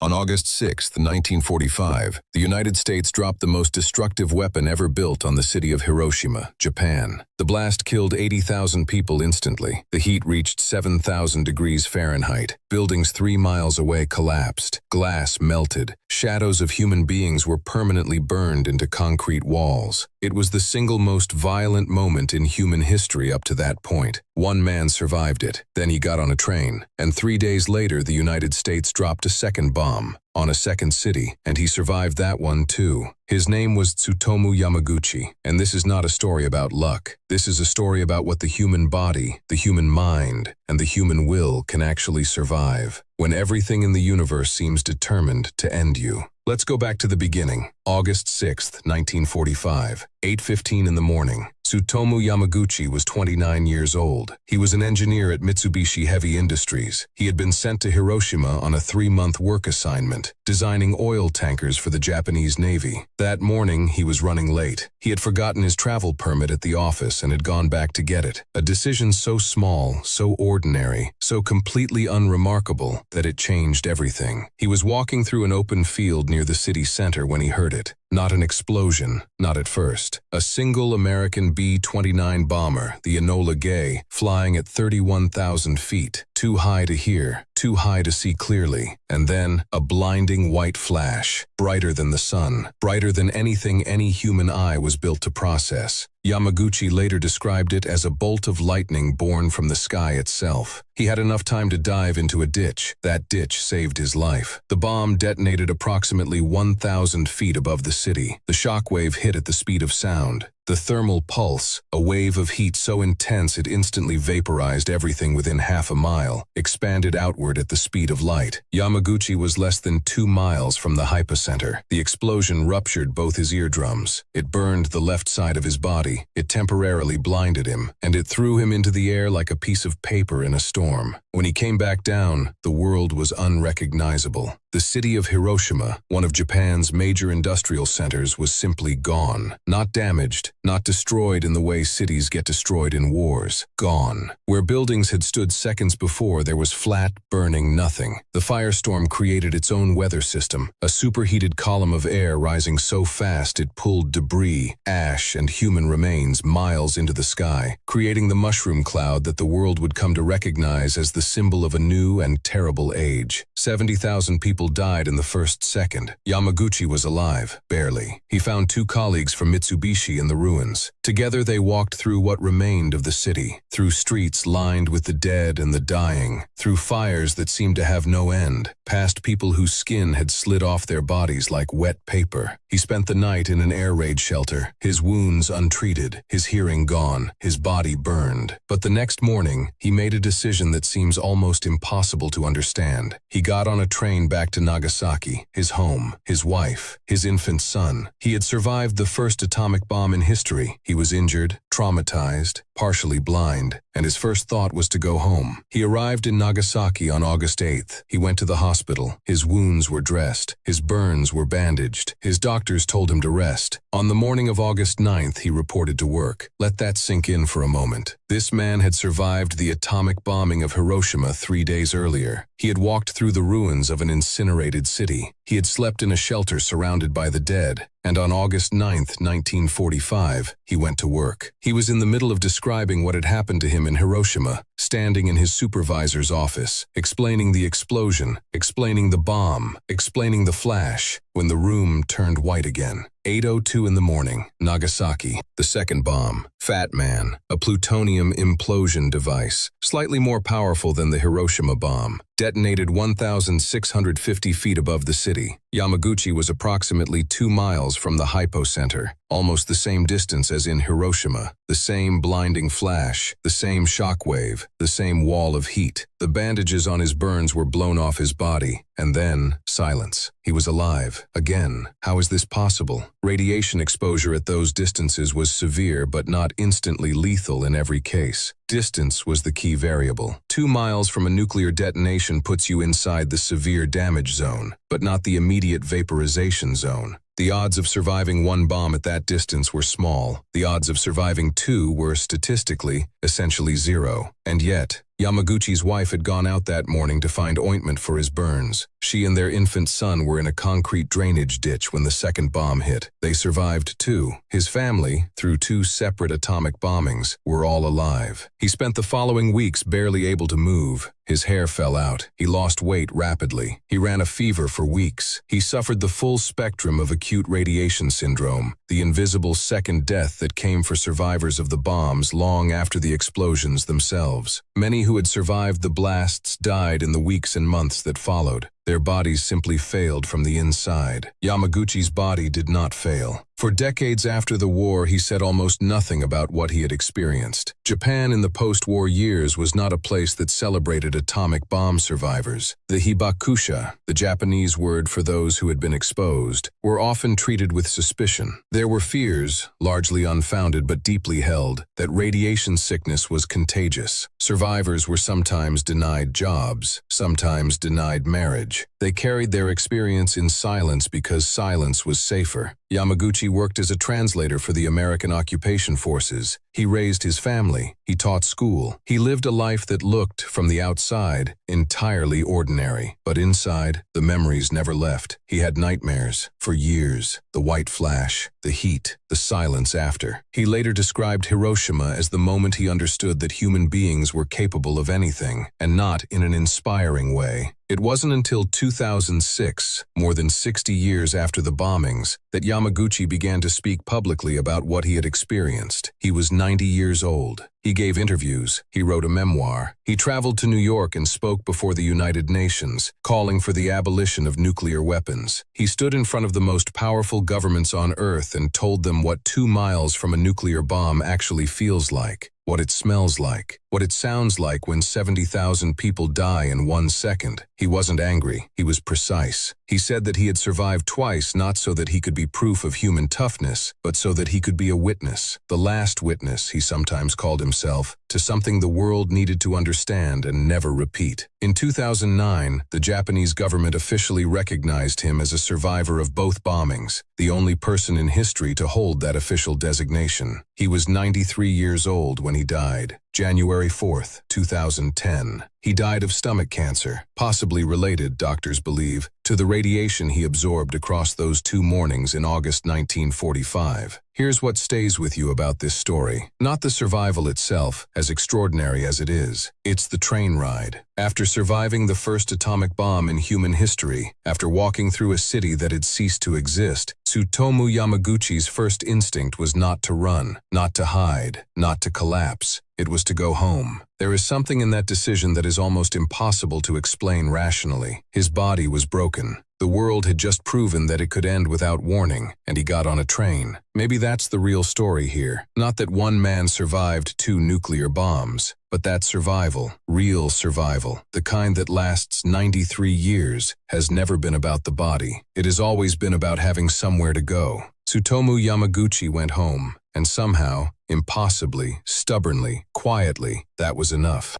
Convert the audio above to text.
On August 6, 1945, the United States dropped the most destructive weapon ever built on the city of Hiroshima, Japan. The blast killed 80,000 people instantly. The heat reached 7,000 degrees Fahrenheit. Buildings 3 miles away collapsed. Glass melted. Shadows of human beings were permanently burned into concrete walls. It was the single most violent moment in human history up to that point. One man survived it. Then he got on a train. And 3 days later, the United States dropped a second bomb on a second city, and he survived that one too. His name was Tsutomu Yamaguchi, and this is not a story about luck. This is a story about what the human body, the human mind, and the human will can actually survive when everything in the universe seems determined to end you. Let's go back to the beginning. August 6, 1945, 8:15 in the morning. Tsutomu Yamaguchi was 29 years old. He was an engineer at Mitsubishi Heavy Industries. He had been sent to Hiroshima on a 3-month work assignment, designing oil tankers for the Japanese Navy. That morning, he was running late. He had forgotten his travel permit at the office and had gone back to get it. A decision so small, so ordinary, so completely unremarkable that it changed everything. He was walking through an open field near the city center when he heard it. Not an explosion, not at first. A single American B-29 bomber, the Enola Gay, flying at 31,000 feet, too high to hear, too high to see clearly. And then, a blinding white flash, brighter than the sun, brighter than anything any human eye was built to process. Yamaguchi later described it as a bolt of lightning born from the sky itself. He had enough time to dive into a ditch. That ditch saved his life. The bomb detonated approximately 1,000 feet above the city. The shockwave hit at the speed of sound. The thermal pulse, a wave of heat so intense it instantly vaporized everything within half a mile, expanded outward at the speed of light. Yamaguchi was less than 2 miles from the hypocenter. The explosion ruptured both his eardrums. It burned the left side of his body. It temporarily blinded him, and it threw him into the air like a piece of paper in a storm. When he came back down, the world was unrecognizable. The city of Hiroshima, one of Japan's major industrial centers, was simply gone. Not damaged, not destroyed in the way cities get destroyed in wars. Gone. Where buildings had stood seconds before, there was flat, burning nothing. The firestorm created its own weather system, a superheated column of air rising so fast it pulled debris, ash, and human remains miles into the sky, creating the mushroom cloud that the world would come to recognize as the symbol of a new and terrible age. 70,000 people died in the first second. Yamaguchi was alive, barely. He found 2 colleagues from Mitsubishi in the ruins. Together they walked through what remained of the city, through streets lined with the dead and the dying, through fires that seemed to have no end, past people whose skin had slid off their bodies like wet paper. He spent the night in an air raid shelter, his wounds untreated, his hearing gone, his body burned. But the next morning, he made a decision that seems almost impossible to understand. He got on a train back to Nagasaki, his home, his wife, his infant son. He had survived the first atomic bomb in history. He was injured, traumatized, partially blind, and his first thought was to go home. He arrived in Nagasaki on August 8th. He went to the hospital. His wounds were dressed. His burns were bandaged. His doctors told him to rest. On the morning of August 9th, he reported to work. Let that sink in for a moment. This man had survived the atomic bombing of Hiroshima 3 days earlier. He had walked through the ruins of an incinerated city. He had slept in a shelter surrounded by the dead. And on August 9th, 1945, he went to work. He was in the middle of describing what had happened to him in Hiroshima, standing in his supervisor's office, explaining the explosion, explaining the bomb, explaining the flash, when the room turned white again. 8:02 in the morning, Nagasaki, the second bomb. Fat Man, a plutonium implosion device, slightly more powerful than the Hiroshima bomb, detonated 1,650 feet above the city. Yamaguchi was approximately 2 miles from the hypocenter, almost the same distance as in Hiroshima. The same blinding flash, the same shockwave, the same wall of heat. The bandages on his burns were blown off his body, and then silence. He was alive. Again. How is this possible? Radiation exposure at those distances was severe but not instantly lethal in every case. Distance was the key variable. 2 miles from a nuclear detonation puts you inside the severe damage zone, but not the immediate vaporization zone. The odds of surviving 1 bomb at that distance were small. The odds of surviving 2 were, statistically, essentially 0. And yet, Yamaguchi's wife had gone out that morning to find ointment for his burns. She and their infant son were in a concrete drainage ditch when the second bomb hit. They survived too. His family, through 2 separate atomic bombings, were all alive. He spent the following weeks barely able to move. His hair fell out. He lost weight rapidly. He ran a fever for weeks. He suffered the full spectrum of acute radiation syndrome, the invisible second death that came for survivors of the bombs long after the explosions themselves. Many who had survived the blasts died in the weeks and months that followed. Their bodies simply failed from the inside. Yamaguchi's body did not fail. For decades after the war, he said almost nothing about what he had experienced. Japan in the post-war years was not a place that celebrated atomic bomb survivors. The hibakusha, the Japanese word for those who had been exposed, were often treated with suspicion. There were fears, largely unfounded but deeply held, that radiation sickness was contagious. Survivors were sometimes denied jobs, sometimes denied marriage. They carried their experience in silence because silence was safer. Yamaguchi worked as a translator for the American occupation forces. He raised his family. He taught school. He lived a life that looked, from the outside, entirely ordinary. But inside, the memories never left. He had nightmares for years. The white flash, the heat, the silence after. He later described Hiroshima as the moment he understood that human beings were capable of anything, and not in an inspiring way. It wasn't until 2006, more than 60 years after the bombings, that Yamaguchi began to speak publicly about what he had experienced. He was 90 years old. He gave interviews. He wrote a memoir. He traveled to New York and spoke before the United Nations, calling for the abolition of nuclear weapons. He stood in front of the most powerful governments on Earth and told them what 2 miles from a nuclear bomb actually feels like, what it smells like, what it sounds like when 70,000 people die in 1 second. He wasn't angry. He was precise. He said that he had survived twice, not so that he could be proof of human toughness, but so that he could be a witness, the last witness, he sometimes called himself, to something the world needed to understand and never repeat. In 2009, the Japanese government officially recognized him as a survivor of both bombings, the only person in history to hold that official designation. He was 93 years old when he died, January 4, 2010. He died of stomach cancer, possibly related, doctors believe, to the radiation he absorbed across those 2 mornings in August 1945. Here's what stays with you about this story. Not the survival itself, as extraordinary as it is. It's the train ride. After surviving the first atomic bomb in human history, after walking through a city that had ceased to exist, Tsutomu Yamaguchi's first instinct was not to run, not to hide, not to collapse. It was to go home. There is something in that decision that is almost impossible to explain rationally. His body was broken. The world had just proven that it could end without warning, and he got on a train. Maybe that's the real story here. Not that one man survived 2 nuclear bombs, but that survival, real survival, the kind that lasts 93 years, has never been about the body. It has always been about having somewhere to go. Tsutomu Yamaguchi went home, and somehow, impossibly, stubbornly, quietly, that was enough.